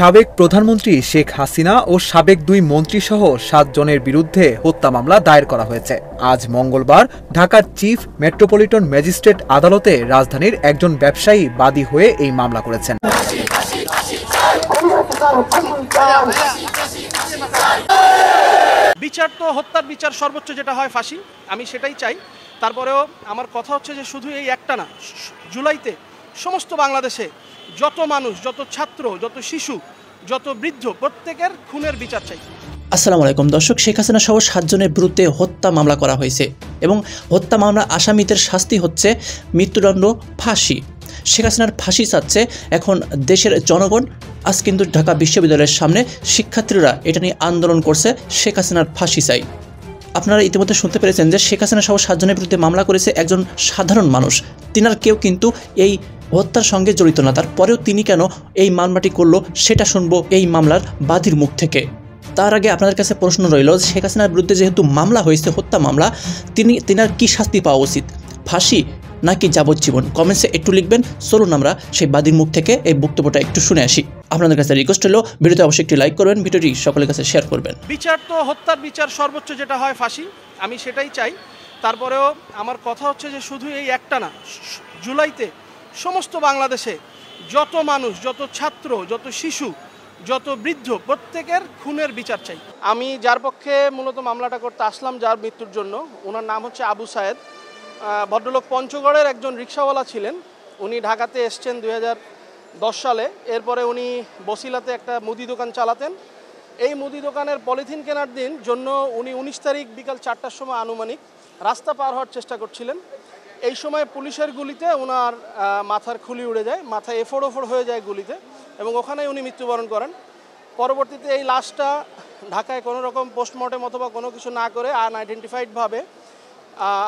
সাবেক প্রধানমন্ত্রী শেখ হাসিনা ও সাবেক দুই মন্ত্রীসহ ৭ জনের বিরুদ্ধে হত্যা মামলা দায়ের করা হয়েছে। আজ মঙ্গলবার ঢাকার চিফ মেট্রোপলিটন ম্যাজিস্ট্রেট আদালতে রাজধানীর একজন ব্যবসায়ী বাদী হয়ে এই মামলা করেছেন। বিচার তো হত্যার বিচার সর্বোচ্চ যেটা হয় ফাঁসি, আমি সেটাই চাই। তারপরেও আমার কথা হচ্ছে যে শুধু এই একটা না, জুলাইতে সমস্ত বাংলাদেশে যত মানুষ, যত ছাত্র, যত শিশু, যত বৃদ্ধ, প্রত্যেকের খুনের বিচার চাই। আসসালামু আলাইকুম দর্শক, শেখ হাসিনা সহ ৭ জনের বিরুদ্ধে হত্যা মামলা করা হয়েছে এবং হত্যা মামলা আসামিদের শাস্তি হচ্ছে মৃত্যুদণ্ড, ফাঁসি। শেখ হাসিনার ফাঁসি চাচ্ছে এখন দেশের জনগণ। আজ কিন্তু ঢাকা বিশ্ববিদ্যালয়ের সামনে শিক্ষার্থীরা এটা নিয়ে আন্দোলন করছে, শেখ হাসিনার ফাঁসি চাই। আপনারা ইতিমধ্যে শুনতে পেরেছেন যে শেখ হাসিনা সহ ৭ জনের বিরুদ্ধে মামলা করেছে একজন সাধারণ মানুষ। তিনার কেউ কিন্তু এই হত্যার সঙ্গে জড়িত না, তারপরেও তিনি কেন এই মামলাটি করলো সেটা শুনবো এই মামলার বাদীর মুখ থেকে। তার আগে আপনাদের কাছে প্রশ্ন রইল, শেখ হাসিনার বিরুদ্ধে যেহেতু মামলা হয়েছে হত্যা মামলা, তিনার কি শাস্তি পাওয়া উচিত, ফাঁসি নাকি যাবজ্জীবন? কমেন্টসে একটু লিখবেন। চলুন আমরা সেই বাদীর মুখ থেকে এই বক্তব্যটা একটু শুনে আসি। আপনাদের কাছে রিকোয়েস্ট হলো ভিডিওতে অবশ্যই একটি লাইক করবেন, ভিডিওটি সকলের কাছে শেয়ার করবেন। বিচার তো হত্যার বিচার সর্বোচ্চ যেটা হয় ফাঁসি, আমি সেটাই চাই। তারপরেও আমার কথা হচ্ছে যে শুধু এই একটা না, জুলাইতে সমস্ত বাংলাদেশে যত মানুষ, যত ছাত্র, যত শিশু, যত বৃদ্ধ, প্রত্যেকের খুনের বিচার চাই। আমি যার পক্ষে মূলত মামলাটা করতে আসলাম, যার মৃত্যুর জন্য, ওনার নাম হচ্ছে আবু সায়েদ। ভদ্রলোক পঞ্চগড়ের একজন রিক্সাওয়ালা ছিলেন। উনি ঢাকাতে এসছেন 2010 সালে। এরপরে উনি বসিলাতে একটা মুদি দোকান চালাতেন। এই মুদি দোকানের পলিথিন কেনার দিন জন্য উনি 19 তারিখ বিকাল 4টার সময় আনুমানিক রাস্তা পার হওয়ার চেষ্টা করছিলেন। এই সময় পুলিশের গুলিতে ওনার মাথার খুলি উড়ে যায়, মাথা এফোড় ওফোড় হয়ে যায় গুলিতে, এবং ওখানেই উনি মৃত্যুবরণ করেন। পরবর্তীতে এই লাশটা ঢাকায় কোনো রকম পোস্টমর্টেম অথবা কোনো কিছু না করে আনআইডেন্টিফাইডভাবে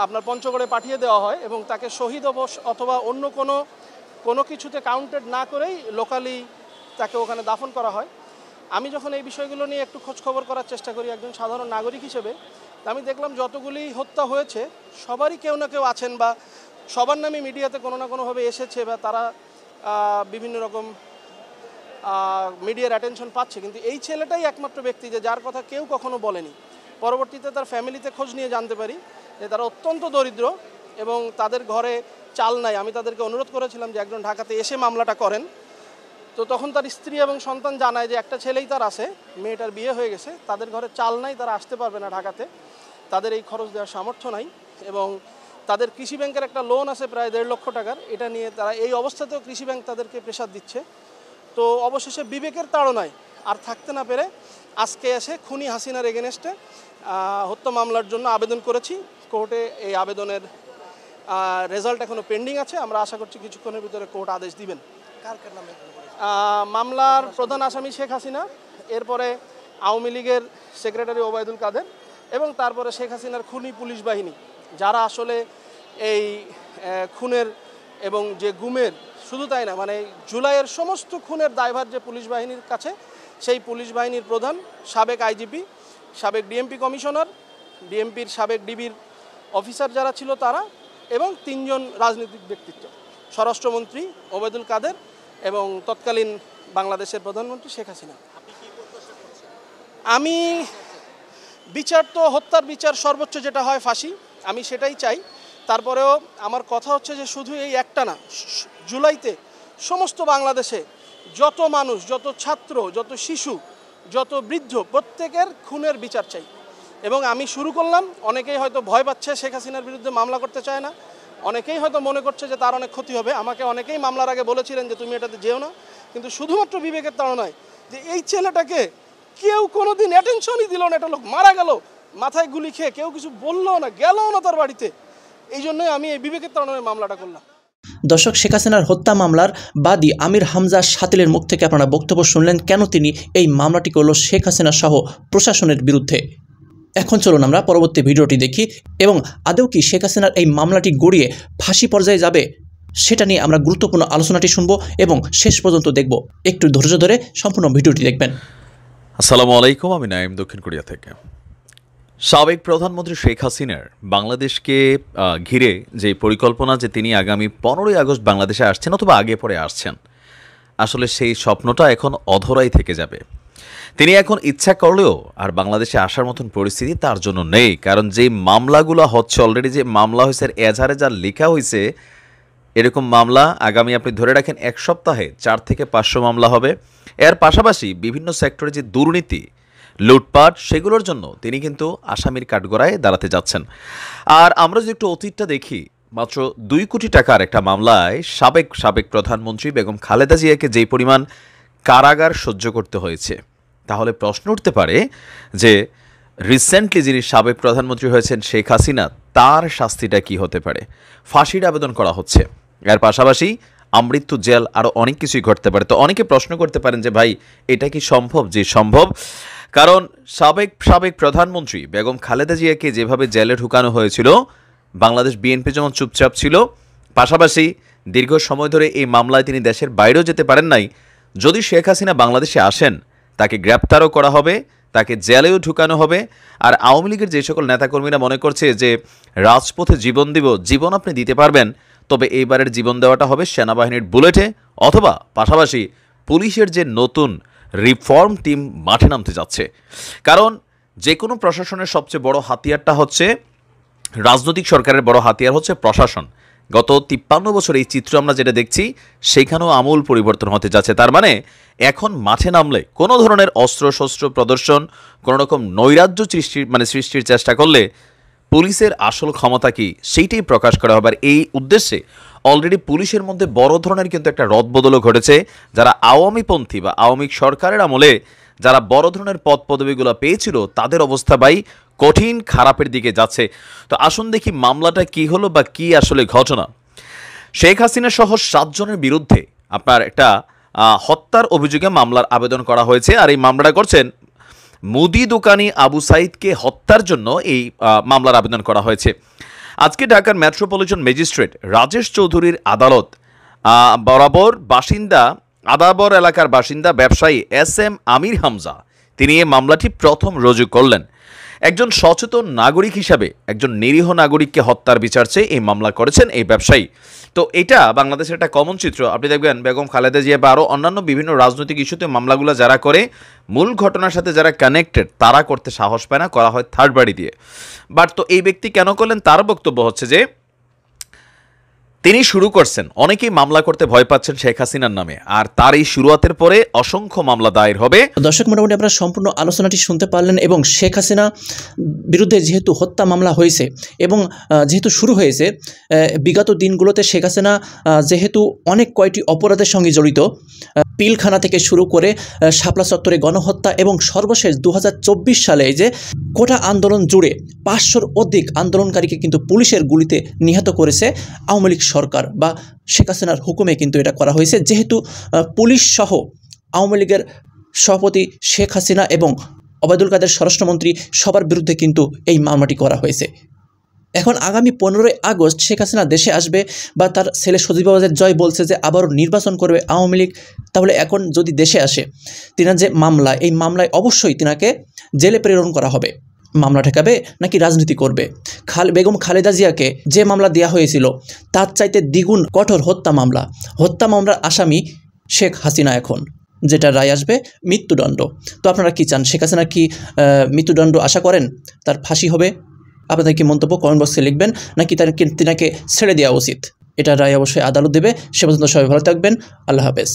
আপনার পঞ্চগড়ে পাঠিয়ে দেওয়া হয় এবং তাকে শহীদ অথবা অন্য কোনো কিছুতে কাউন্টেড না করেই লোকালি তাকে ওখানে দাফন করা হয়। আমি যখন এই বিষয়গুলো নিয়ে একটু খোঁজখবর করার চেষ্টা করি একজন সাধারণ নাগরিক হিসেবে, আমি দেখলাম যতগুলি হত্যা হয়েছে সবারই কেউ না কেউ আছেন বা সবার নামে মিডিয়াতে কোনো না কোনোভাবে এসেছে বা তারা বিভিন্ন রকম মিডিয়ার অ্যাটেনশন পাচ্ছে, কিন্তু এই ছেলেটাই একমাত্র ব্যক্তি যে যার কথা কেউ কখনো বলেনি। পরবর্তীতে তার ফ্যামিলিতে খোঁজ নিয়ে জানতে পারি যে তারা অত্যন্ত দরিদ্র এবং তাদের ঘরে চাল নাই। আমি তাদেরকে অনুরোধ করেছিলাম যে একজন ঢাকাতে এসে মামলাটা করেন। তো তখন তার স্ত্রী এবং সন্তান জানায় যে একটা ছেলেই তার আছে, মেয়েটার বিয়ে হয়ে গেছে, তাদের ঘরে চাল নাই, তারা আসতে পারবে না ঢাকাতে, তাদের এই খরচ দেওয়ার সামর্থ্য নাই, এবং তাদের কৃষি ব্যাংকের একটা লোন আছে প্রায় 1.5 লক্ষ টাকার। এটা নিয়ে তারা এই অবস্থাতেও কৃষি ব্যাংক তাদেরকে প্রেশার দিচ্ছে। তো অবশেষে বিবেকের তাড়নায় আর থাকতে না পেরে আজকে এসে খুনি হাসিনার এগেনস্টে হত্যা মামলার জন্য আবেদন করেছি কোর্টে। এই আবেদনের রেজাল্ট এখনও পেন্ডিং আছে। আমরা আশা করছি কিছুক্ষণের ভিতরে কোর্ট আদেশ দিবেন। মামলার প্রধান আসামি শেখ হাসিনা, এরপরে আওয়ামী লীগের সেক্রেটারি ওবায়দুল কাদের, এবং তারপরে শেখ হাসিনার খুনি পুলিশ বাহিনী, যারা আসলে এই খুনের এবং যে গুমের, শুধু তাই না, মানে জুলাইয়ের সমস্ত খুনের দায়ভার যে পুলিশ বাহিনীর কাছে, সেই পুলিশ বাহিনীর প্রধান সাবেক আইজিপি, সাবেক ডিএমপি কমিশনার, ডিএমপির সাবেক ডিবির অফিসার যারা ছিল তারা, এবং 3 জন রাজনৈতিক ব্যক্তিত্ব, স্বরাষ্ট্রমন্ত্রী ওবায়দুল কাদের এবং তৎকালীন বাংলাদেশের প্রধানমন্ত্রী শেখ হাসিনা। আমি বিচার তো হত্যার বিচার সর্বোচ্চ যেটা হয় ফাঁসি, আমি সেটাই চাই। তারপরেও আমার কথা হচ্ছে যে শুধু এই একটা না, জুলাইতে সমস্ত বাংলাদেশে যত মানুষ, যত ছাত্র, যত শিশু, যত বৃদ্ধ, প্রত্যেকের খুনের বিচার চাই। এবং আমি শুরু করলাম, অনেকেই হয়তো ভয় পাচ্ছে, শেখ হাসিনার বিরুদ্ধে মামলা করতে চায় না, অনেকেই হয়তো মনে করছে যে তার অনেক ক্ষতি হবে। আমাকে অনেকেই মামলার আগে বলেছিলেন যে তুমি এটাতে যেও না, কিন্তু শুধুমাত্র বিবেকের তাড়নায় যে এই ছেলেটাকে কেউ কোনোদিন অ্যাটেনশনই দিল না, একটা লোক মারা গেল মাথায় গুলি খেয়ে, কেউ কিছু বললো না, গেলও না তার বাড়িতে, এই জন্যই আমি এই বিবেকের তাড়নায় মামলাটা করলাম। দর্শক, শেখ হাসিনার হত্যা মামলার বাদী আমির হামজা শাতিলের মুখ থেকে আপনারা বক্তব্য শুনলেন, কেন তিনি এই মামলাটি করল শেখ হাসিনা সহ প্রশাসনের বিরুদ্ধে। এখন চলুন আমরা পরবর্তী ভিডিওটি দেখি এবং আদৌ কি শেখ হাসিনার এই মামলাটি গড়িয়ে ফাঁসি পর্যায়ে যাবে সেটা নিয়ে আমরা গুরুত্বপূর্ণ আলোচনাটি শুনবো এবং শেষ পর্যন্ত দেখব। একটু ধৈর্য ধরে সম্পূর্ণ ভিডিওটি দেখবেন। আসসালামু আলাইকুম, আমি নাইম, দক্ষিণ কোরিয়া থেকে। সাবেক প্রধানমন্ত্রী শেখ হাসিনার বাংলাদেশকে ঘিরে যে পরিকল্পনা যে তিনি আগামী 15ই আগস্ট বাংলাদেশে আসছেন অথবা আগে পরে আসছেন, আসলে সেই স্বপ্নটা এখন অধরাই থেকে যাবে। তিনি এখন ইচ্ছা করলেও আর বাংলাদেশে আসার মতন পরিস্থিতি তার জন্য নেই, কারণ যেই মামলাগুলো হচ্ছে, অলরেডি যে মামলা হয়েছে এজাহারে যা লেখা হয়েছে, এরকম মামলা আগামী আপনি ধরে রাখেন 1 সপ্তাহে 4 থেকে 500 মামলা হবে। এর পাশাপাশি বিভিন্ন সেক্টরে যে দুর্নীতি, লুটপাট, সেগুলোর জন্য তিনি কিন্তু আসামির কাঠগড়ায় দাঁড়াতে যাচ্ছেন। আর আমরা যদি একটু অতীতটা দেখি, মাত্র 2 কোটি টাকার একটা মামলায় সাবেক প্রধানমন্ত্রী বেগম খালেদা জিয়াকে যেই পরিমাণ কারাগার সহ্য করতে হয়েছে, তাহলে প্রশ্ন উঠতে পারে যে রিসেন্টলি যিনি সাবেক প্রধানমন্ত্রী হয়েছেন শেখ হাসিনা, তার শাস্তিটা কি হতে পারে? ফাঁসির আবেদন করা হচ্ছে, এর পাশাপাশি আমৃত্যু জেল, আরও অনেক কিছুই ঘটতে পারে। তো অনেকে প্রশ্ন করতে পারেন যে ভাই এটা কি সম্ভব? যে সম্ভব, কারণ সাবেক প্রধানমন্ত্রী বেগম খালেদা জিয়াকে যেভাবে জেলে ঢুকানো হয়েছিল, বাংলাদেশ বিএনপি যেমন চুপচাপ ছিল, পাশাপাশি দীর্ঘ সময় ধরে এই মামলায় তিনি দেশের বাইরেও যেতে পারেন নাই। যদি শেখ হাসিনা বাংলাদেশে আসেন, তাকে গ্রেপ্তারও করা হবে, তাকে জেলেও ঢুকানো হবে। আর আওয়ামী লীগের যে সকল নেতাকর্মীরা মনে করছে যে রাজপথে জীবন দিব, জীবন আপনি দিতে পারবেন, তবে এইবারের জীবন দেওয়াটা হবে সেনাবাহিনীর বুলেটে, অথবা পাশাপাশি পুলিশের যে নতুন রিফর্ম টিম মাঠে নামতে যাচ্ছে। কারণ যে কোনো প্রশাসনের সবচেয়ে বড় হাতিয়ারটা হচ্ছে, রাজনৈতিক সরকারের বড় হাতিয়ার হচ্ছে প্রশাসন। গত 53 বছর এই চিত্র আমরা যেটা দেখছি, সেইখানেও আমূল পরিবর্তন হতে যাচ্ছে। তার মানে এখন মাঠে নামলে কোনো ধরনের অস্ত্রশস্ত্র প্রদর্শন, কোনো রকম নৈরাজ্য সৃষ্টির চেষ্টা করলে পুলিশের আসল ক্ষমতা কি, সেইটাই প্রকাশ করা হবে। আর এই উদ্দেশ্যে অলরেডি পুলিশের মধ্যে বড় ধরনের কিন্তু একটা রদবদলও ঘটেছে। যারা আওয়ামীপন্থী বা আওয়ামী সরকারের আমলে যারা বড় ধরনের পদ পদবিগুলো পেয়েছিল, তাদের অবস্থা ভাই কঠিন খারাপের দিকে যাচ্ছে। তো আসুন দেখি মামলাটা কি হলো বা কি আসলে ঘটনা। শেখ হাসিনা সহ 7 জনের বিরুদ্ধে আপনার একটা হত্যার অভিযোগে মামলার আবেদন করা হয়েছে। আর এই মামলাটা করছেন মুদি দোকানি আবু সাইদকে হত্যার জন্য এই মামলার আবেদন করা হয়েছে। আজকে ঢাকার মেট্রোপলিটন ম্যাজিস্ট্রেট রাজেশ চৌধুরীর আদালত আদাবর এলাকার বাসিন্দা ব্যবসায়ী SM আমির হামজা, তিনি এই মামলাটি প্রথম রুজু করলেন। একজন সচেতন নাগরিক হিসাবে একজন নিরীহ নাগরিককে হত্যার বিচার চেয়ে এই মামলা করেছেন এই ব্যবসায়ী। তো এটা বাংলাদেশের একটা কমন চিত্র। আপনি দেখবেন বেগম খালেদা জিয়া বা আরও অন্যান্য বিভিন্ন রাজনৈতিক ইস্যুতে মামলাগুলো যারা করে, মূল ঘটনার সাথে যারা কানেক্টেড, তারা করতে সাহস পায় না, করা হয় থার্ড পার্টি দিয়ে। বাট তো এই ব্যক্তি কেন করলেন, তার বক্তব্য হচ্ছে যে তিনি শুরু করছেন, অনেকেই মামলা করতে ভয় পাচ্ছেন শেখ হাসিনার নামে, আর তার এই শুরুয়াতের পরে অসংখ্য মামলা দায়ের হবে। দর্শক, মোটামুটি আপনারা সম্পূর্ণ আলোচনাটি শুনতে পারলেন। এবং শেখ হাসিনা বিরুদ্ধে যেহেতু হত্যা মামলা হয়েছে এবং যেহেতু শুরু হয়েছে, বিগত দিনগুলোতে শেখ হাসিনা যেহেতু অনেক কয়টি অপরাধের সঙ্গে জড়িত, পিলখানা থেকে শুরু করে শাপলা চত্বরে গণহত্যা এবং সর্বশেষ 2024 সালে এই যে কোটা আন্দোলন জুড়ে 500-র অধিক আন্দোলনকারীকে কিন্তু পুলিশের গুলিতে নিহত করেছে আওয়ামী লীগ সরকার বা শেখ হাসিনার হুকুমে কিন্তু এটা করা হয়েছে। যেহেতু পুলিশ সহ আওয়ামী লীগের সভাপতি শেখ হাসিনা এবং ওবায়দুল কাদের স্বরাষ্ট্রমন্ত্রী সবার বিরুদ্ধে কিন্তু এই মামলাটি করা হয়েছে। এখন আগামী 15ই আগস্ট শেখ হাসিনা দেশে আসবে বা তার ছেলে সজীব ওয়াজেদ জয় বলছে যে আবারও নির্বাচন করবে আওয়ামী লীগ। তাহলে এখন যদি দেশে আসে, তিনার যে মামলা, এই মামলায় অবশ্যই তিনাকে জেলে প্রেরণ করা হবে। মামলা ঠেকাবে নাকি রাজনীতি করবে? বেগম খালেদা জিয়াকে যে মামলা দেওয়া হয়েছিল তার চাইতে দ্বিগুণ কঠোর হত্যা মামলার আসামি শেখ হাসিনা এখন, যেটা রায় আসবে মৃত্যুদণ্ড। তো আপনারা কি চান? শেখ হাসিনা কি মৃত্যুদণ্ড আশা করেন? তার ফাঁসি হবে? আপনাদের কি মন্তব্য কমেন্ট বক্সে লিখবেন, নাকি তিনাকে ছেড়ে দেওয়া উচিত? এটা রায় অবশ্যই আদালত দেবে। সে পর্যন্ত সবাই ভালো থাকবেন। আল্লাহ হাফেজ।